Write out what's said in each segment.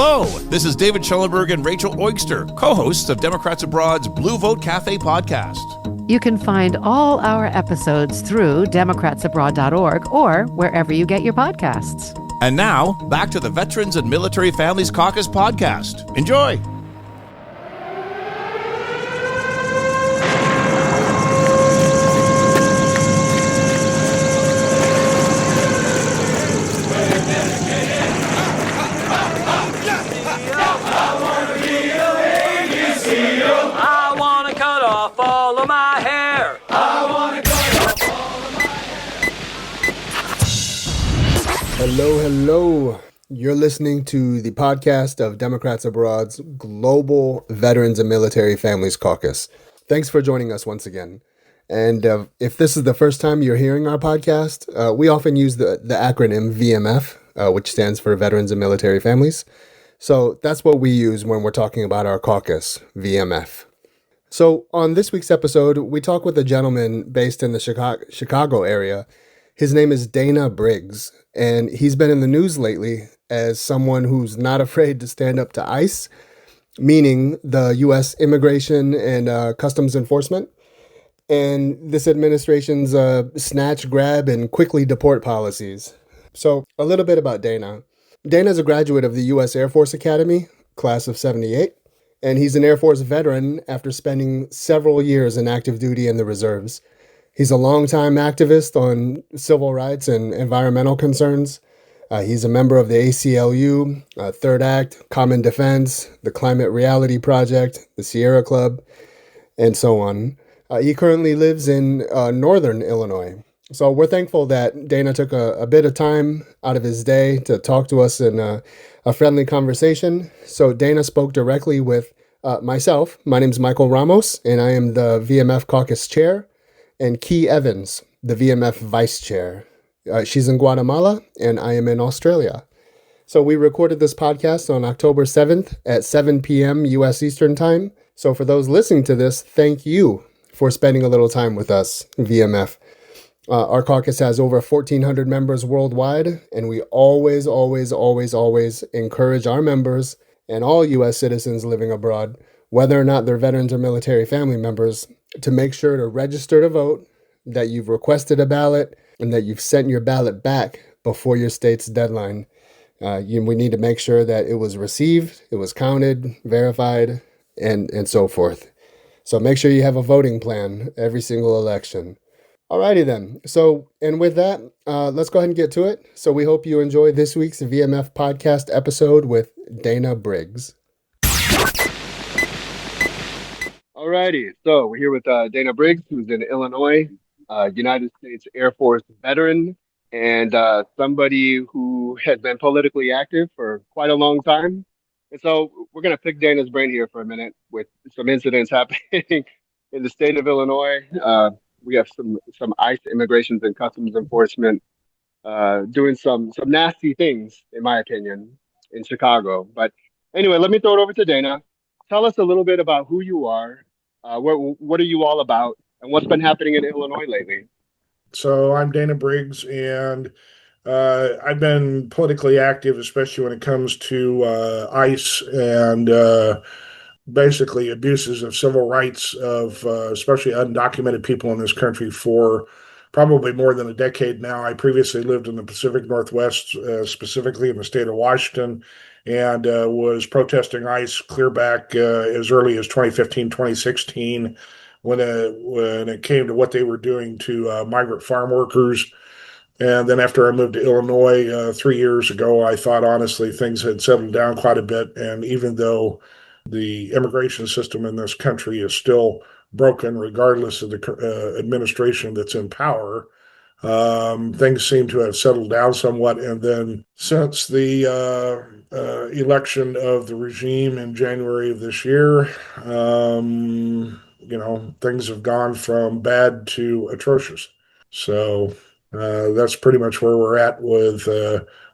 Hello, this is David Schellenberg and Rachel Oigster, co-hosts of Democrats Abroad's Blue Vote Cafe podcast. You can find all our episodes through democratsabroad.org or wherever you get your podcasts. And now, back to the Veterans and Military Families Caucus podcast. Enjoy! Hello. You're listening to the podcast of Democrats Abroad's Global Veterans and Military Families Caucus. Thanks for joining us once again. And if this is the first time you're hearing our podcast, we often use the acronym VMF, which stands for Veterans and Military Families. So that's what we use when we're talking about our caucus, VMF. So on this week's episode, we talk with a gentleman based in the Chicago area. His name is Dana Briggs, and he's been in the news lately as someone who's not afraid to stand up to ICE, meaning the U.S. Immigration and Customs Enforcement, and this administration's snatch, grab, and quickly deport policies. So a little bit about Dana. Dana's a graduate of the U.S. Air Force Academy, class of 78, and he's an Air Force veteran after spending several years in active duty in the reserves. He's a longtime activist on civil rights and environmental concerns. He's a member of the ACLU, Third Act, Common Defense, the Climate Reality Project, the Sierra Club, and so on. He currently lives in northern Illinois. So we're thankful that Dana took a bit of time out of his day to talk to us in a friendly conversation. So Dana spoke directly with myself. My name is Michael Ramos, and I am the VMF Caucus Chair, and Key Evans, the VMF Vice Chair. She's in Guatemala, and I am in Australia. So we recorded this podcast on October 7th at 7 p.m. U.S. Eastern Time. So for those listening to this, thank you for spending a little time with us, VMF. Our caucus has over 1,400 members worldwide, and we always encourage our members and all U.S. citizens living abroad, whether or not they're veterans or military family members, to make sure to register to vote, that you've requested a ballot, and that you've sent your ballot back before your state's deadline. We need to make sure that it was received, it was counted, verified, and so forth. So make sure you have a voting plan every single election. Alrighty then. So, and with that, let's go ahead and get to it. So we hope you enjoy this week's VMF podcast episode with Dana Briggs. Alrighty, so we're here with Dana Briggs, who's in Illinois, United States Air Force veteran, and somebody who has been politically active for quite a long time. And so we're going to pick Dana's brain here for a minute with some incidents happening in the state of Illinois. We have some ICE immigrations and customs enforcement doing some nasty things, in my opinion, in Chicago. But anyway, let me throw it over to Dana. Tell us a little bit about who you are. What are you all about, and what's been happening in Illinois lately? So I'm Dana Briggs, and I've been politically active, especially when it comes to ICE and basically abuses of civil rights of especially undocumented people in this country for probably more than a decade now. I previously lived in the Pacific Northwest, specifically in the state of Washington, and was protesting ICE clear back as early as 2015, 2016, when it came to what they were doing to migrant farm workers. And then after I moved to Illinois 3 years ago, I thought, honestly, things had settled down quite a bit. And even though the immigration system in this country is still broken, regardless of the administration that's in power, things seem to have settled down somewhat. And then since the election of the regime in January of this year, things have gone from bad to atrocious. So that's pretty much where we're at with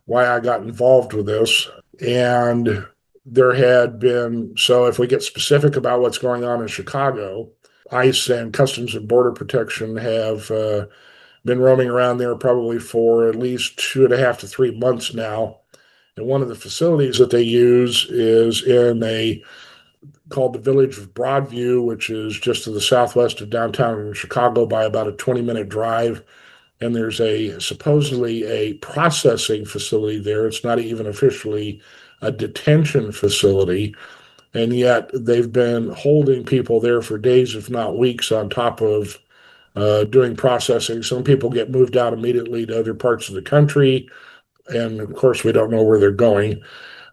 why I got involved with this. And there had been, so if we get specific about what's going on in Chicago, ICE and Customs and Border Protection have been roaming around there probably for at least 2.5 to 3 months now. And one of the facilities that they use is in called the Village of Broadview, which is just to the southwest of downtown Chicago by about a 20-minute drive. And there's supposedly a processing facility there. It's not even officially a detention facility. And yet they've been holding people there for days, if not weeks, on top of doing processing. Some people get moved out immediately to other parts of the country. And of course, we don't know where they're going.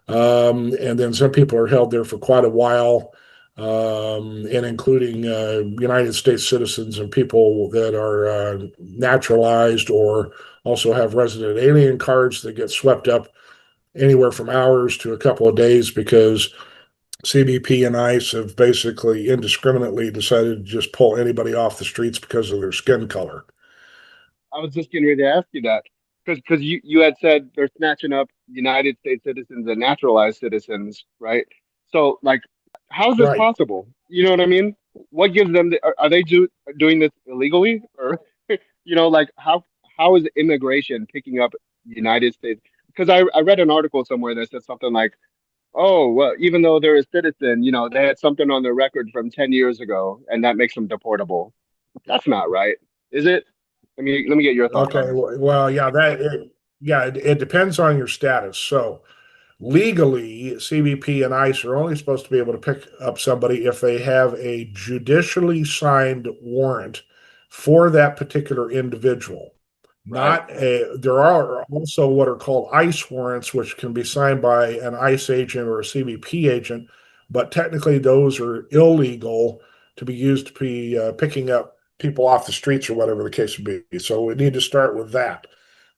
And then some people are held there for quite a while, and including United States citizens and people that are naturalized or also have resident alien cards that get swept up anywhere from hours to a couple of days because CBP and ICE have basically indiscriminately decided to just pull anybody off the streets because of their skin color. I was just getting ready to ask you that because you had said they're snatching up United States citizens and naturalized citizens, right? So like, how is this Right. possible? You know what I mean? What gives them are they doing this illegally or like how is immigration picking up United States? Because I read an article somewhere that said something like, oh, well, even though they're a citizen, they had something on their record from 10 years ago and that makes them deportable. That's not right, is it? Let me get your thoughts on Okay. it. Well, it depends on your status. So legally, CBP and ICE are only supposed to be able to pick up somebody if they have a judicially signed warrant for that particular individual. Right. There are also what are called ICE warrants, which can be signed by an ICE agent or a CBP agent, but technically those are illegal to be used to be picking up people off the streets or whatever the case would be. So we need to start with that.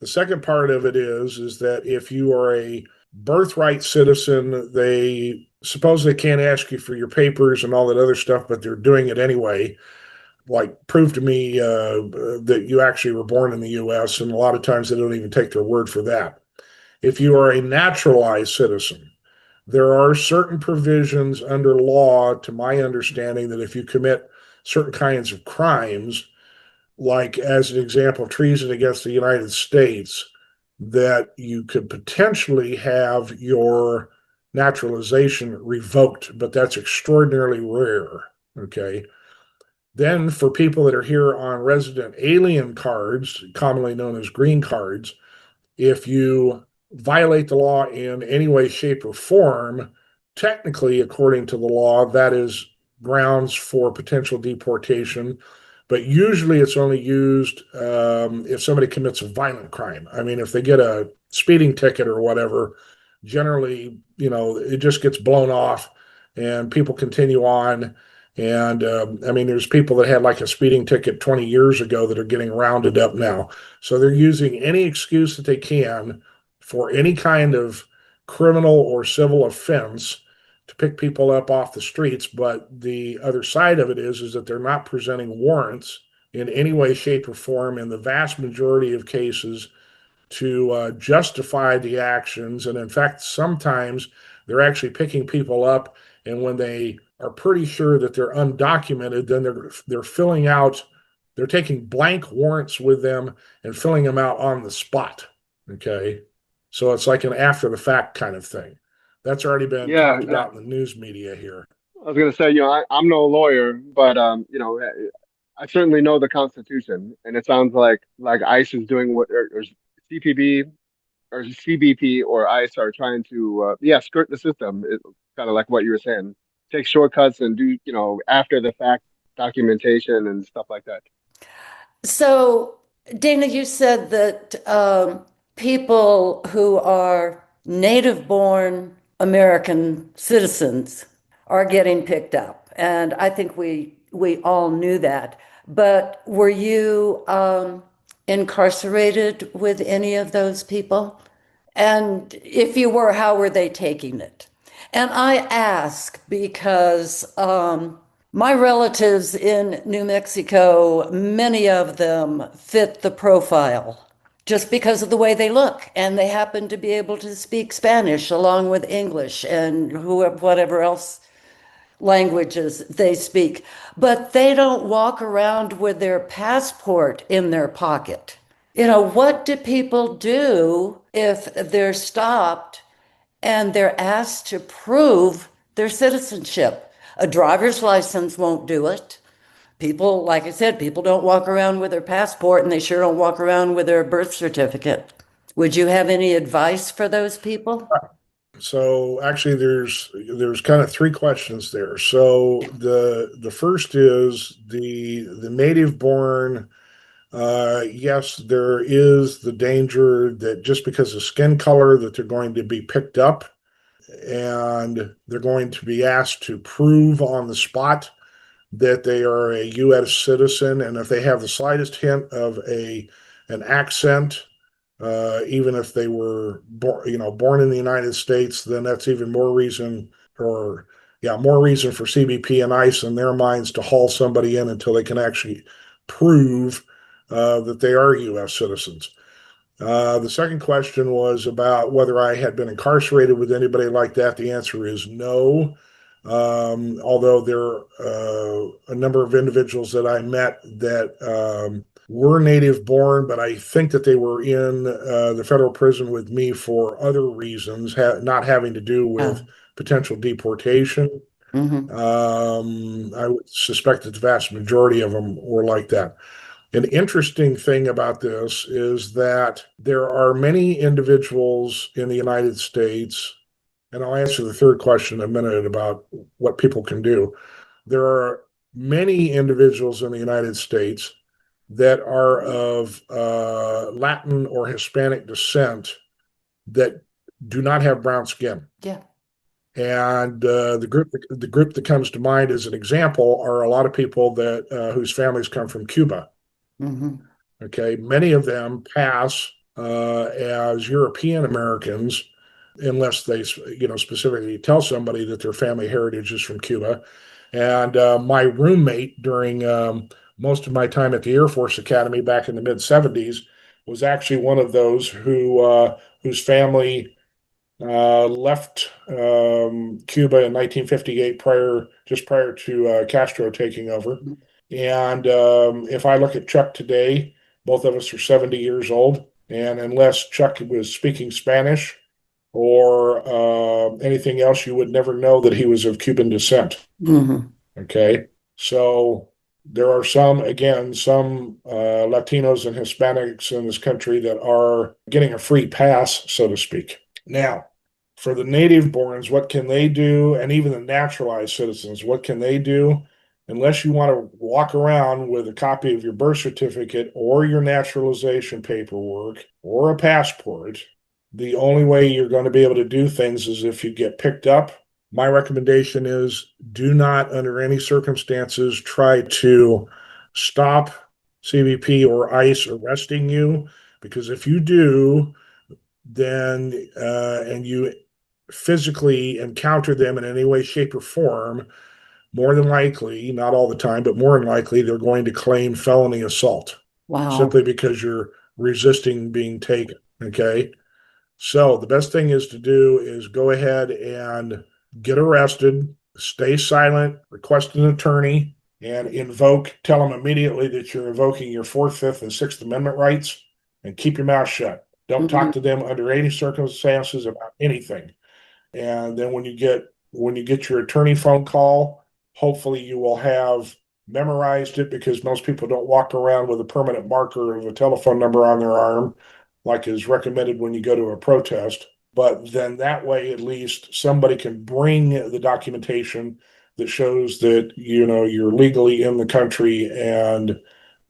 The second part of it is that if you are a birthright citizen, they suppose they can't ask you for your papers and all that other stuff, but they're doing it anyway. Like, prove to me that you actually were born in the US, and a lot of times they don't even take their word for that. If you are a naturalized citizen, there are certain provisions under law, to my understanding, that if you commit certain kinds of crimes, like as an example, treason against the United States, that you could potentially have your naturalization revoked, but that's extraordinarily rare. Okay. Then, for people that are here on resident alien cards, commonly known as green cards, if you violate the law in any way, shape, or form, technically, according to the law, that is grounds for potential deportation. But usually it's only used if somebody commits a violent crime. I mean, if they get a speeding ticket or whatever, generally, it just gets blown off and people continue on. And I mean, there's people that had like a speeding ticket 20 years ago that are getting rounded up now. So they're using any excuse that they can for any kind of criminal or civil offense to pick people up off the streets. But the other side of it is that they're not presenting warrants in any way, shape, or form in the vast majority of cases to justify the actions. And in fact, sometimes they're actually picking people up, and when they are pretty sure that they're undocumented, then they're filling out, they're taking blank warrants with them and filling them out on the spot. Okay. So it's like an after the fact kind of thing. That's already been Yeah, talked about in the news media here. I was gonna say, I'm no lawyer, but I certainly know the Constitution, and it sounds like ICE is doing what or CPB or CBP or ICE are trying to skirt the system. It's kind of like what you were saying, take shortcuts and do after the fact documentation and stuff like that. So, Dana, you said that people who are native born American citizens are getting picked up. And I think we all knew that. But were you incarcerated with any of those people? And if you were, how were they taking it? And I ask because my relatives in New Mexico, many of them fit the profile just because of the way they look. And they happen to be able to speak Spanish along with English and whatever else languages they speak. But they don't walk around with their passport in their pocket. What do people do if they're stopped and they're asked to prove their citizenship. A driver's license won't do it. People, like I said, people don't walk around with their passport, and they sure don't walk around with their birth certificate. Would you have any advice for those people? So actually, there's kind of three questions there. So the first is the native born. Yes, there is the danger that just because of skin color that they're going to be picked up and they're going to be asked to prove on the spot that they are a U.S. citizen, and if they have the slightest hint of an accent, even if they were born in the United States, then that's even more reason, or yeah, more reason for CBP and ICE in their minds to haul somebody in until they can actually prove that they are U.S. citizens. The second question was about whether I had been incarcerated with anybody like that. The answer is no. Although there are a number of individuals that I met that were native born, but I think that they were in the federal prison with me for other reasons, not having to do with potential deportation. I would suspect that the vast majority of them were like that. An interesting thing about this is that there are many individuals in the United States, and I'll answer the third question in a minute about what people can do. There are many individuals in the United States that are of Latin or Hispanic descent that do not have brown skin. Yeah. And the group that comes to mind as an example are a lot of people that whose families come from Cuba. Okay, many of them pass as European Americans, unless they specifically tell somebody that their family heritage is from Cuba. And my roommate during most of my time at the Air Force Academy back in the mid 70s was actually one of those whose family left Cuba in 1958, just prior to Castro taking over. And if I look at Chuck today, both of us are 70 years old. And unless Chuck was speaking Spanish or anything else, you would never know that he was of Cuban descent. Okay. So there are some Latinos and Hispanics in this country that are getting a free pass, so to speak. Now, for the native borns, what can they do? And even the naturalized citizens, what can they do? Unless you want to walk around with a copy of your birth certificate or your naturalization paperwork or a passport, the only way you're going to be able to do things is if you get picked up. My recommendation is do not, under any circumstances, try to stop CBP or ICE arresting you, because if you do, then and you physically encounter them in any way, shape, or form, more than likely, not all the time, but more than likely, they're going to claim felony assault. Wow. Simply because you're resisting being taken. Okay. So the best thing is to do is go ahead and get arrested, stay silent, request an attorney, and tell them immediately that you're invoking your Fourth, Fifth, and Sixth Amendment rights, and keep your mouth shut. Don't talk to them under any circumstances about anything. And then when you get your attorney phone call, hopefully you will have memorized it, because most people don't walk around with a permanent marker of a telephone number on their arm, like is recommended when you go to a protest. But then that way, at least somebody can bring the documentation that shows that, you're legally in the country,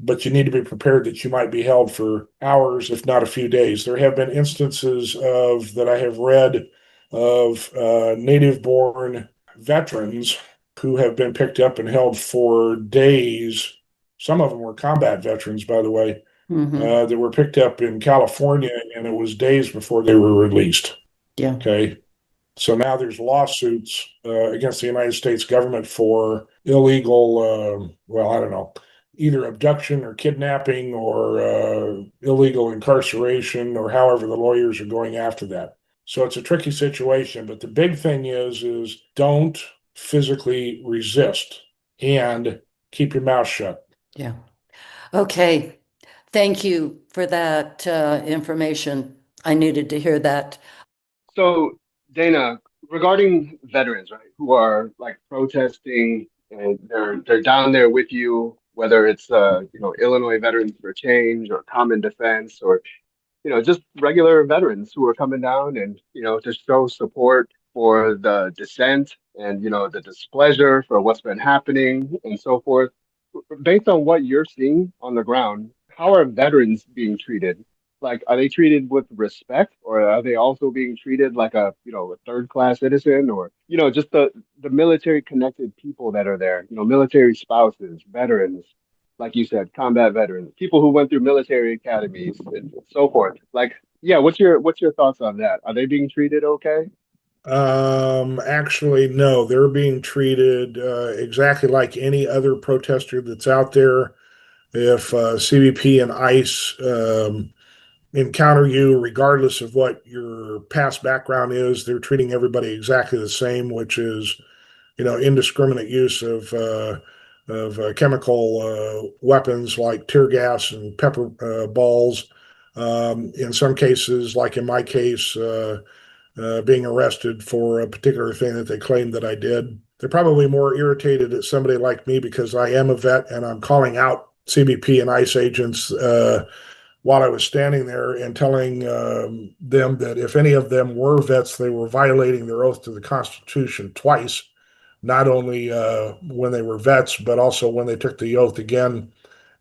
but you need to be prepared that you might be held for hours, if not a few days. There have been instances that I have read of native-born veterans who have been picked up and held for days. Some of them were combat veterans, by the way, that were picked up in California, and it was days before they were released. Yeah. Okay. So now there's lawsuits against the United States government for illegal, I don't know, either abduction or kidnapping or illegal incarceration, or however the lawyers are going after that. So it's a tricky situation, but the big thing is don't physically resist and keep your mouth shut. Yeah. Okay. Thank you for that information. I needed to hear that. So Dana, regarding veterans, right, who are like protesting and they're down there with you, whether it's Illinois Veterans for Change or Common Defense or just regular veterans who are coming down and to show support for the dissent and the displeasure for what's been happening and so forth. Based on what you're seeing on the ground, how are veterans being treated? Like, are they treated with respect, or are they also being treated like a third class citizen, or just the military connected people that are there, military spouses, veterans, like you said, combat veterans, people who went through military academies and so forth. Like, yeah, what's your thoughts on that? Are they being treated okay? Actually, no, they're being treated exactly like any other protester that's out there. If CBP and ICE encounter you, regardless of what your past background is, they're treating everybody exactly the same, which is, indiscriminate use of chemical weapons like tear gas and pepper balls. In some cases, like in my case, being arrested for a particular thing that they claimed that I did. They're probably more irritated at somebody like me because I am a vet and I'm calling out CBP and ICE agents while I was standing there and telling them that if any of them were vets, they were violating their oath to the Constitution twice, not only when they were vets, but also when they took the oath again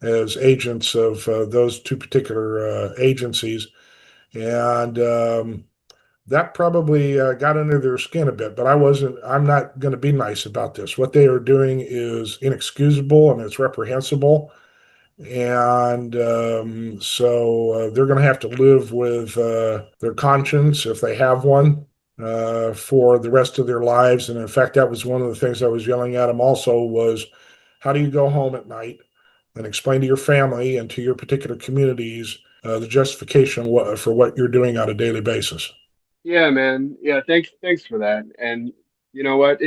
as agents of those two particular agencies. And that probably got under their skin a bit, but I'm not going to be nice about this. What they are doing is inexcusable and it's reprehensible. And so they're going to have to live with their conscience, if they have one, for the rest of their lives. And in fact, that was one of the things I was yelling at them also was, how do you go home at night and explain to your family and to your particular communities the justification for what you're doing on a daily basis? Yeah, man. Yeah, thanks for that. And you know what?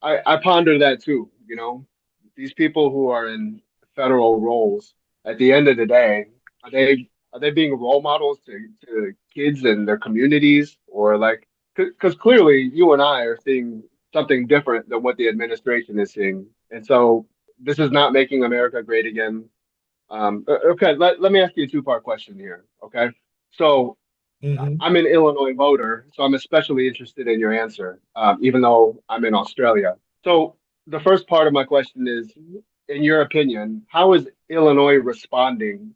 I ponder that too, These people who are in federal roles, at the end of the day, are they being role models to kids and their communities, or like, because clearly you and I are seeing something different than what the administration is seeing. And so this is not making America great again. Okay, let me ask you a two-part question here. Okay. So Mm-hmm. I'm an Illinois voter, so I'm especially interested in your answer, even though I'm in Australia. So the first part of my question is, in your opinion, how is Illinois responding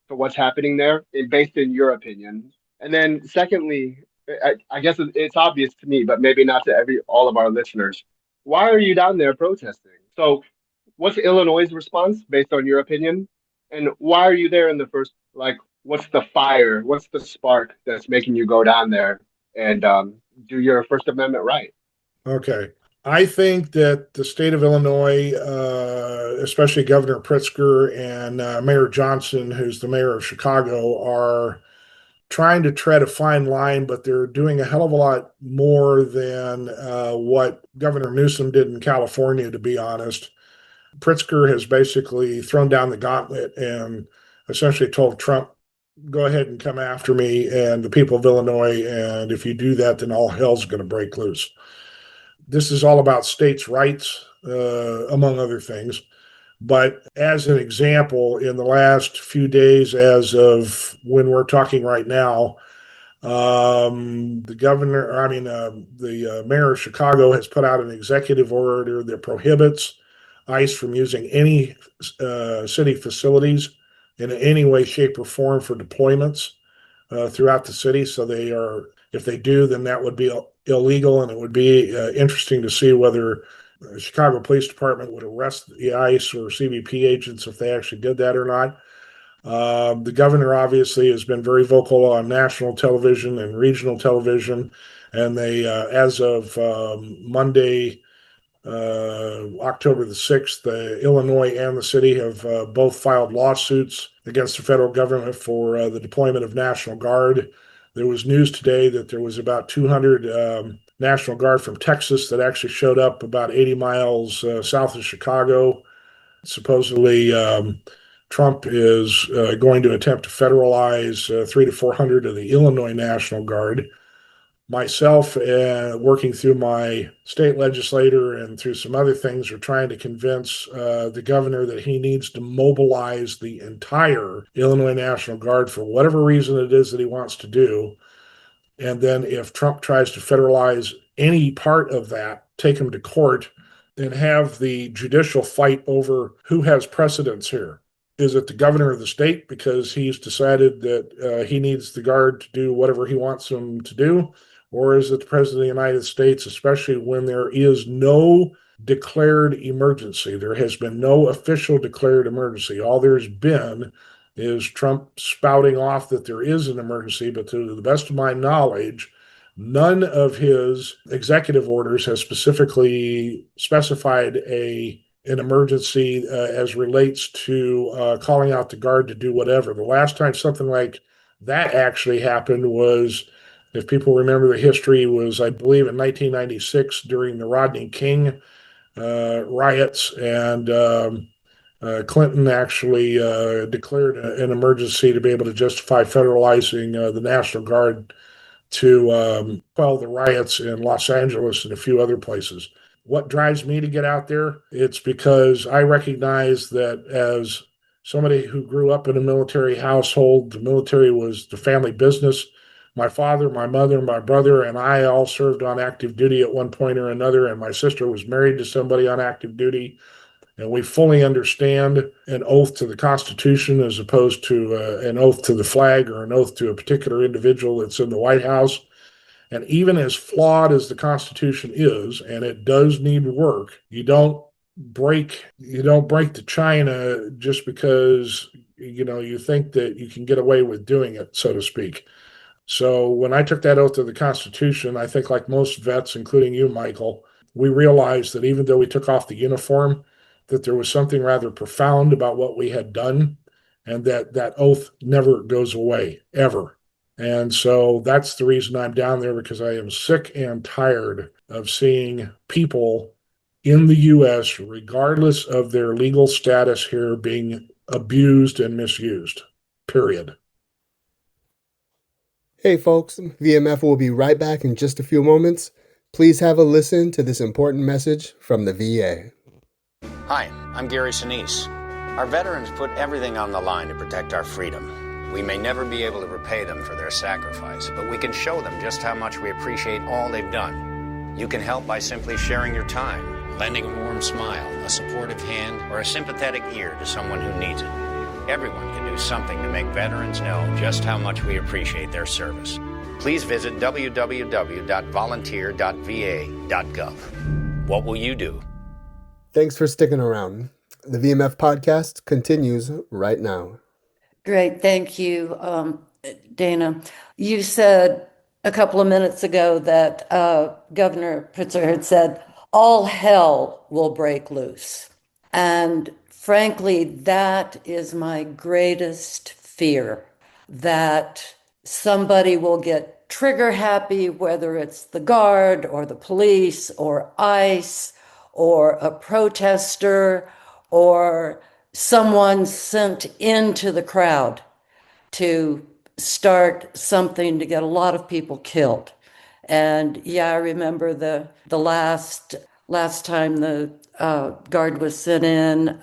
to what's happening there, based in your opinion? And then secondly, I guess it's obvious to me, but maybe not to all of our listeners. Why are you down there protesting? So what's Illinois' response based on your opinion? And why are you there in the first, like, what's the fire? What's the spark that's making you go down there and do your First Amendment right? Okay. I think that the state of Illinois, especially Governor Pritzker and Mayor Johnson, who's the mayor of Chicago, are trying to tread a fine line, but they're doing a hell of a lot more than what Governor Newsom did in California, to be honest. Pritzker has basically thrown down the gauntlet and essentially told Trump, go ahead and come after me and the people of Illinois. And if you do that, then all hell's going to break loose. This is all about states' rights, among other things. But as an example, in the last few days, as of when we're talking right now, the mayor of Chicago has put out an executive order that prohibits ICE from using any city facilities in any way, shape, or form for deployments throughout the city. So if they do, then that would be illegal, and it would be interesting to see whether the Chicago Police Department would arrest the ICE or CBP agents if they actually did that or not. The governor obviously has been very vocal on national television and regional television, and they, as of Monday, October the 6th, Illinois and the city have both filed lawsuits against the federal government for the deployment of National Guard. There was news today that there was about 200 National Guard from Texas that actually showed up about 80 miles south of Chicago. Supposedly, Trump is going to attempt to federalize 300 to 400 of the Illinois National Guard. myself, working through my state legislator and through some other things, are trying to convince the governor that he needs to mobilize the entire Illinois National Guard for whatever reason it is that he wants to do. And then if Trump tries to federalize any part of that, take him to court and have the judicial fight over who has precedence here. Is it the governor of the state because he's decided that he needs the Guard to do whatever he wants them to do? Or is it the president of the United States, especially when there is no declared emergency? There has been no official declared emergency. All there's been is Trump spouting off that there is an emergency, but to the best of my knowledge, none of his executive orders has specifically specified an emergency as relates to calling out the Guard to do whatever. The last time something like that actually happened was, if people remember the history, was, I believe, in 1996 during the Rodney King riots, and Clinton actually declared an emergency to be able to justify federalizing the National Guard to quell the riots in Los Angeles and a few other places. What drives me to get out there? It's because I recognize that as somebody who grew up in a military household, the military was the family business. My father, my mother, my brother, and I all served on active duty at one point or another, and my sister was married to somebody on active duty. And we fully understand an oath to the Constitution as opposed to an oath to the flag or an oath to a particular individual that's in the White House. And even as flawed as the Constitution is, and it does need work, you don't break the China just because you think that you can get away with doing it, so to speak. So when I took that oath to the Constitution, I think, like most vets, including you, Michael, we realized that even though we took off the uniform, that there was something rather profound about what we had done, and that oath never goes away, ever. And so that's the reason I'm down there, because I am sick and tired of seeing people in the U.S., regardless of their legal status here, being abused and misused, period. Hey folks, VMF will be right back in just a few moments. Please have a listen to this important message from the VA. Hi, I'm Gary Sinise. Our veterans put everything on the line to protect our freedom. We may never be able to repay them for their sacrifice, but we can show them just how much we appreciate all they've done. You can help by simply sharing your time, lending a warm smile, a supportive hand, or a sympathetic ear to someone who needs it. Everyone can do something to make veterans know just how much we appreciate their service. Please visit www.volunteer.va.gov. What will you do? Thanks for sticking around. The VMF podcast continues right now. Great. Thank you, Dana. You said a couple of minutes ago that Governor Pritzker had said, all hell will break loose. And frankly, that is my greatest fear, that somebody will get trigger happy, whether it's the Guard or the police or ICE or a protester or someone sent into the crowd to start something to get a lot of people killed. And yeah, I remember the last time the Guard was sent in,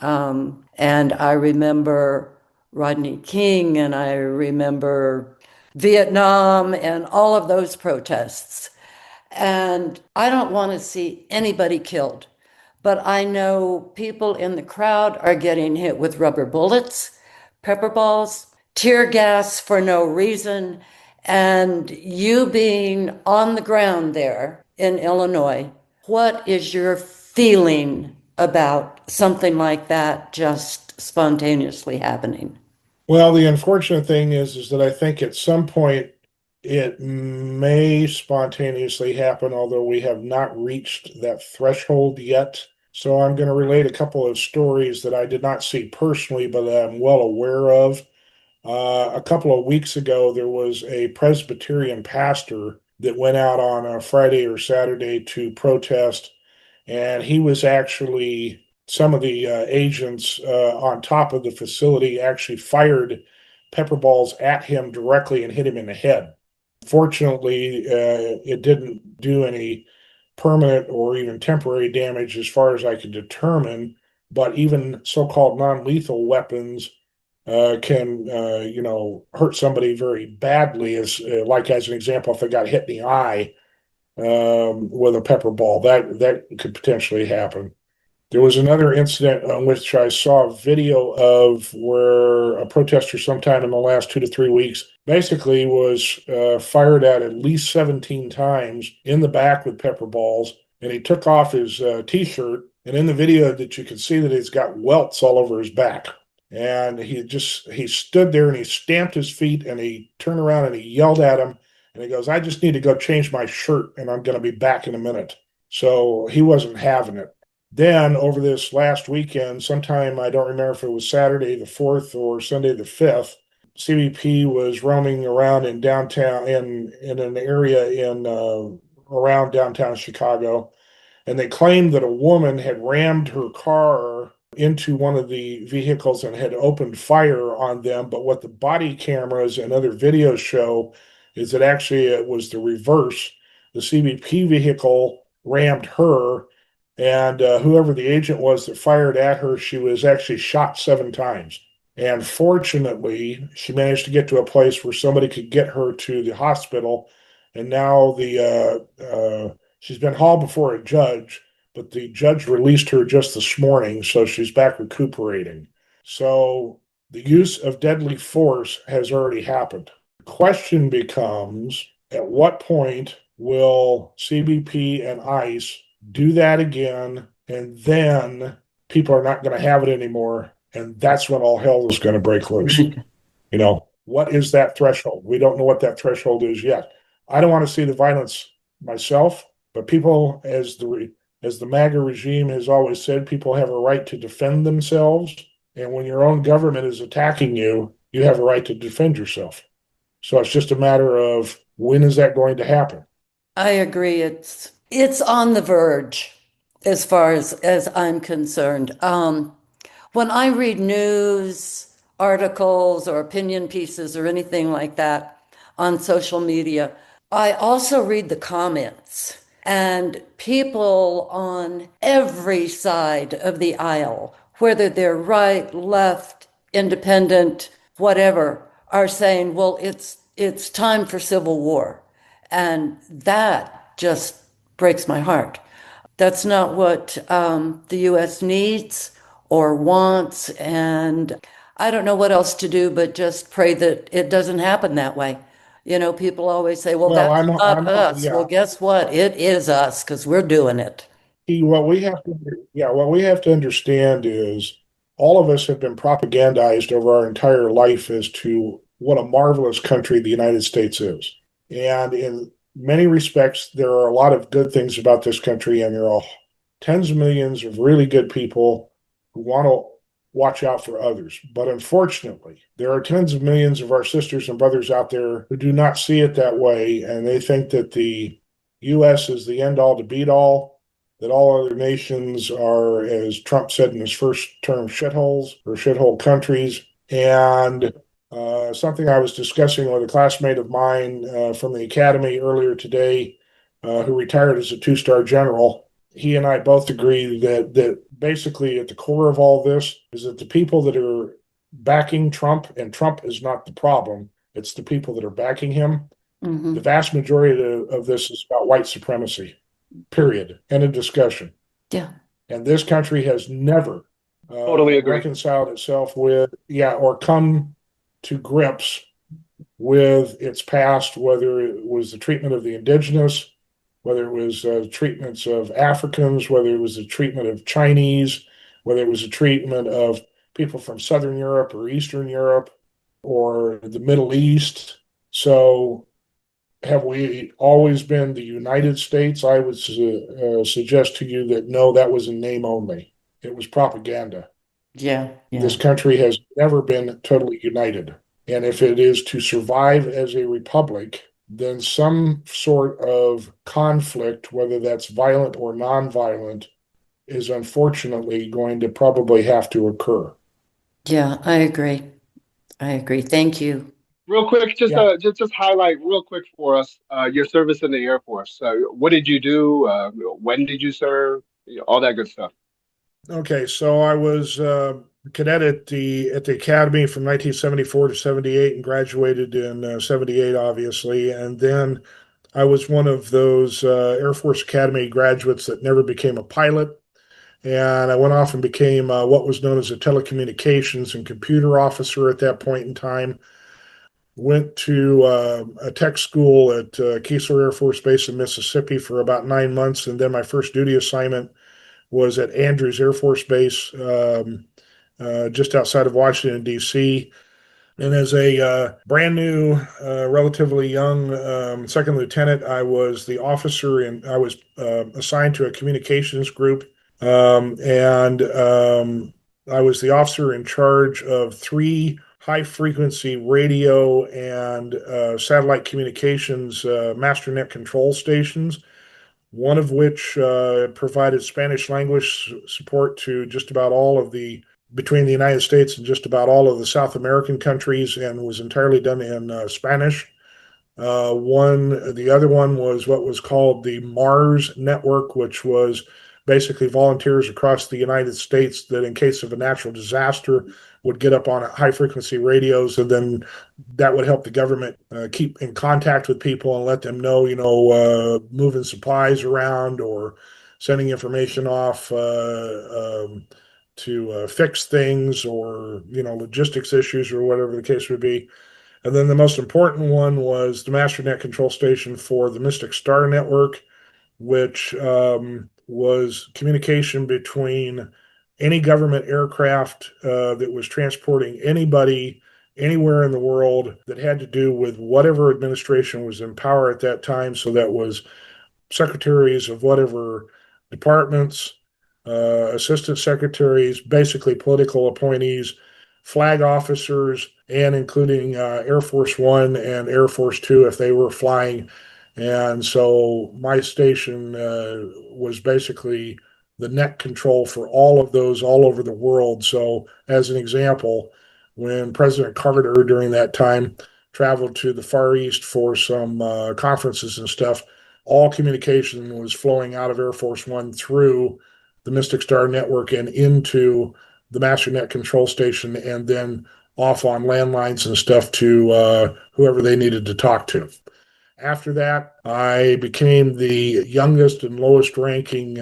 and I remember Rodney King, and I remember Vietnam and all of those protests. And I don't want to see anybody killed. But I know people in the crowd are getting hit with rubber bullets, pepper balls, tear gas for no reason. And you being on the ground there in Illinois, what is your feeling about something like that just spontaneously happening? Well, the unfortunate thing is that I think at some point it may spontaneously happen, although we have not reached that threshold yet. So I'm going to relate a couple of stories that I did not see personally, but that I'm well aware of. A couple of weeks ago, there was a Presbyterian pastor that went out on a Friday or Saturday to protest, and he was actually, some of the agents on top of the facility actually fired pepper balls at him directly and hit him in the head. Fortunately, it didn't do any permanent or even temporary damage as far as I could determine. But even so-called non-lethal weapons can, hurt somebody very badly. Like as an example, if they got hit in the eye with a pepper ball, that could potentially happen. There was another incident on which I saw a video of where a protester sometime in the last 2 to 3 weeks basically was fired at least 17 times in the back with pepper balls. And he took off his t-shirt. And in the video that you can see that he's got welts all over his back. And he stood there and he stamped his feet and he turned around and he yelled at him. And he goes, "I just need to go change my shirt and I'm going to be back in a minute." So he wasn't having it. Then over this last weekend, sometime, I don't remember if it was Saturday the 4th or Sunday the 5th, CBP was roaming around in downtown in an area in around downtown Chicago, and they claimed that a woman had rammed her car into one of the vehicles and had opened fire on them. But what the body cameras and other videos show is that actually it was the reverse. The CBP vehicle rammed her, and whoever the agent was that fired at her, she was actually shot 7 times. And fortunately, she managed to get to a place where somebody could get her to the hospital. And now she's been hauled before a judge, but the judge released her just this morning, so she's back recuperating. So the use of deadly force has already happened. The question becomes, at what point will CBP and ICE do that again, and then people are not going to have it anymore, and that's when all hell is going to break loose. What is that threshold? We don't know what that threshold is yet. I don't want to see the violence myself, but people, as the MAGA regime has always said, people have a right to defend themselves, and when your own government is attacking you, you have a right to defend yourself. So it's just a matter of, when is that going to happen? I agree. It's on the verge as far as I'm concerned. When I read news articles or opinion pieces or anything like that on social media, I also read the comments, and people on every side of the aisle, whether they're right, left, independent, whatever, are saying, well, it's time for civil war. And that just breaks my heart. That's not what the U.S. needs or wants. And I don't know what else to do but just pray that it doesn't happen that way. People always say, well, that's not us. Yeah. Well, guess what? It is us, because we're doing it. What we have to understand is all of us have been propagandized over our entire life as to what a marvelous country the United States is. And in many respects, there are a lot of good things about this country, and there are tens of millions of really good people who want to watch out for others. But unfortunately, there are tens of millions of our sisters and brothers out there who do not see it that way, and they think that the U.S. is the end-all to beat-all, that all other nations are, as Trump said in his first term, shitholes or shithole countries. And something I was discussing with a classmate of mine from the academy earlier today, who retired as a 2-star general. He and I both agree that basically at the core of all this is that the people that are backing Trump, and Trump is not the problem, it's the people that are backing him. Mm-hmm. The vast majority of this is about white supremacy, period. End of discussion. Yeah. And this country has never totally reconciled itself with, or come to grips with its past, whether it was the treatment of the indigenous, whether it was treatments of Africans, whether it was the treatment of Chinese, whether it was the treatment of people from Southern Europe or Eastern Europe or the Middle East. So have we always been the United States? I would suggest to you that no, that was in name only. It was propaganda. Yeah. This country has never been totally united. And if it is to survive as a republic, then some sort of conflict, whether that's violent or nonviolent, is unfortunately going to probably have to occur. Yeah, I agree. Thank you. Real quick, Yeah. just highlight real quick for us your service in the Air Force. What did you do? When did you serve? All that good stuff. Okay, so I was cadet at the academy from 1974 to 78 and graduated in 78, obviously. And then I was one of those Air Force Academy graduates that never became a pilot. And I went off and became what was known as a telecommunications and computer officer at that point in time. Went to a tech school at Keesler Air Force Base in Mississippi for about 9 months. And then my first duty assignment was at Andrews Air Force Base, just outside of Washington, D.C. And as a brand new, relatively young second lieutenant, I was the officer and I was assigned to a communications group. And I was the officer in charge of 3 high frequency radio and satellite communications master net control stations, one of which provided Spanish language support to just about all of between the United States and just about all of the South American countries and was entirely done in Spanish. The other one was what was called the Mars Network, which was basically volunteers across the United States that in case of a natural disaster would get up on high frequency radios, and then that would help the government keep in contact with people and let them know, moving supplies around or sending information off to fix things or, logistics issues or whatever the case would be. And then the most important one was the Master Net Control Station for the Mystic Star Network, which was communication between any government aircraft that was transporting anybody anywhere in the world that had to do with whatever administration was in power at that time. So that was secretaries of whatever departments, assistant secretaries, basically political appointees, flag officers, and including Air Force One and Air Force Two if they were flying. And so my station was basically the net control for all of those all over the world. So, as an example, when President Carter during that time traveled to the Far East for some conferences and stuff, all communication was flowing out of Air Force One through the Mystic Star Network and into the Master Net Control Station, and then off on landlines and stuff to whoever they needed to talk to. After that, I became the youngest and lowest ranking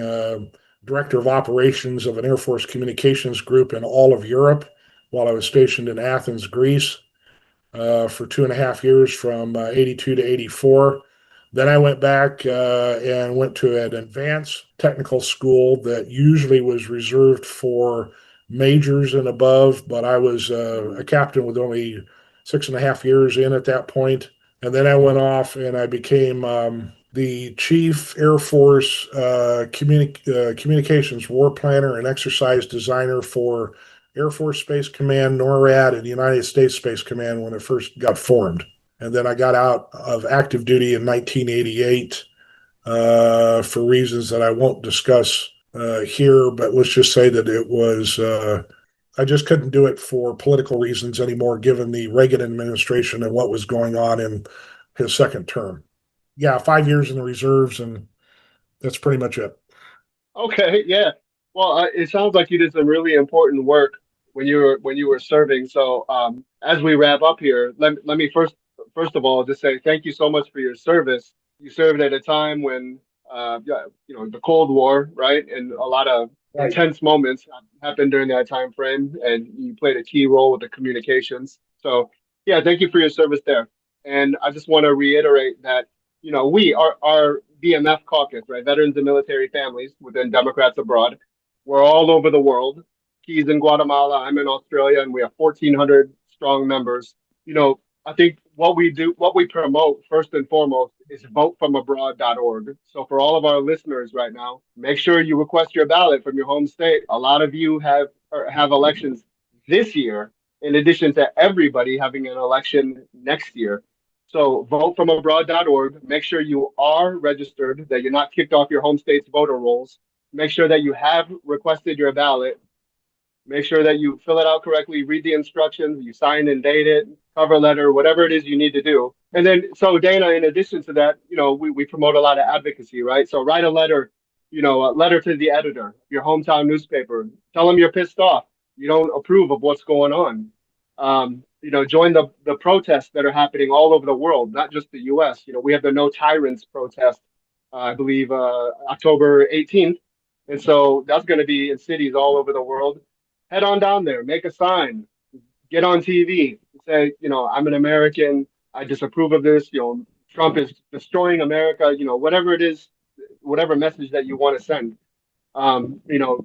director of operations of an Air Force communications group in all of Europe while I was stationed in Athens, Greece for 2.5 years from 82 to 84. Then I went back and went to an advanced technical school that usually was reserved for majors and above, but I was a captain with only 6.5 years in at that point. And then I went off and I became the Chief Air Force Communications War Planner and Exercise Designer for Air Force Space Command, NORAD, and United States Space Command when it first got formed. And then I got out of active duty in 1988 for reasons that I won't discuss here, but let's just say that it was I just couldn't do it for political reasons anymore, given the Reagan administration and what was going on in his second term. Yeah, 5 years in the reserves, and that's pretty much it. Okay, yeah. Well, it sounds like you did some really important work when you were serving. So, as we wrap up here, let me first of all just say thank you so much for your service. You served at a time when the Cold War, right, and a lot of intense moments happened during that time frame, and you played a key role with the communications. So, yeah, thank you for your service there. And I just want to reiterate that we are our VMF caucus, right, Veterans and Military Families within Democrats Abroad. We're all over the world. He's in Guatemala, I'm in Australia, and we have 1,400 strong members. I think what we promote first and foremost is votefromabroad.org. So for all of our listeners right now, make sure you request your ballot from your home state. A lot of you have elections this year, in addition to everybody having an election next year. So votefromabroad.org. Make sure you are registered, that you're not kicked off your home state's voter rolls. Make sure that you have requested your ballot. Make sure that you fill it out correctly, read the instructions, you sign and date it, cover letter, whatever it is you need to do. And then, so Dana, in addition to that, we promote a lot of advocacy, right? So write a letter, a letter to the editor, your hometown newspaper. Tell them you're pissed off. You don't approve of what's going on. Join the protests that are happening all over the world, not just the U.S. We have the No Tyrants protest, I believe, October 18th. And so that's going to be in cities all over the world. Head on down there, make a sign, get on TV, say, I'm an American. I disapprove of this. Trump is destroying America. Whatever it is, whatever message that you want to send.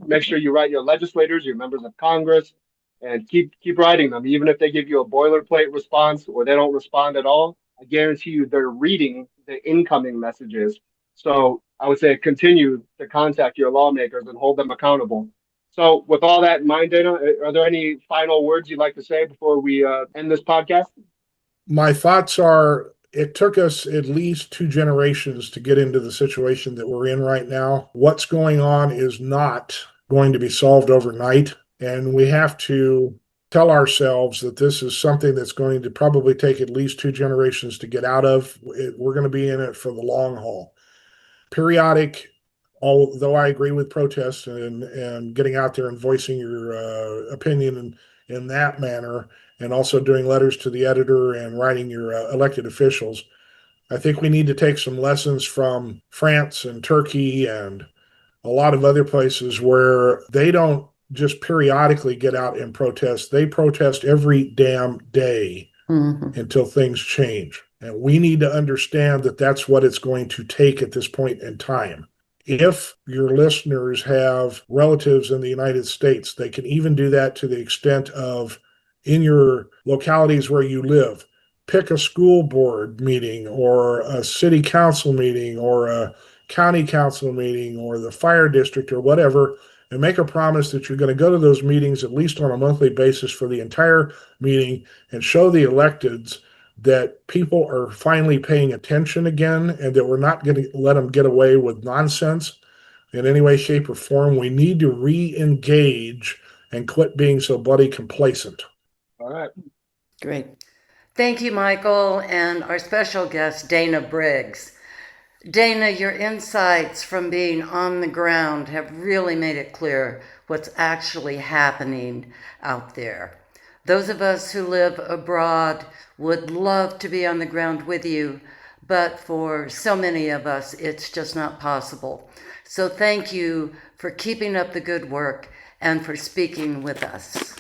Make sure you write your legislators, your members of Congress, and keep writing them. Even if they give you a boilerplate response or they don't respond at all, I guarantee you they're reading the incoming messages. So I would say continue to contact your lawmakers and hold them accountable. So with all that in mind, Dana, are there any final words you'd like to say before we end this podcast? My thoughts are, it took us at least 2 generations to get into the situation that we're in right now. What's going on is not going to be solved overnight. And we have to tell ourselves that this is something that's going to probably take at least 2 generations to get out of. We're going to be in it for the long haul. Periodic, although I agree with protests and getting out there and voicing your opinion in that manner, and also doing letters to the editor and writing your elected officials, I think we need to take some lessons from France and Turkey and a lot of other places where they don't just periodically get out and protest. They protest every damn day until things change. And we need to understand that that's what it's going to take at this point in time. If your listeners have relatives in the United States, they can even do that to the extent of in your localities where you live. Pick a school board meeting or a city council meeting or a county council meeting or the fire district or whatever, and make a promise that you're going to go to those meetings at least on a monthly basis for the entire meeting and show the electeds that people are finally paying attention again and that we're not going to let them get away with nonsense in any way, shape, or form. We need to re-engage and quit being so bloody complacent. All right. Great. Thank you, Michael, and our special guest, Dana Briggs. Dana, your insights from being on the ground have really made it clear what's actually happening out there. Those of us who live abroad would love to be on the ground with you, but for so many of us, it's just not possible. So thank you for keeping up the good work and for speaking with us.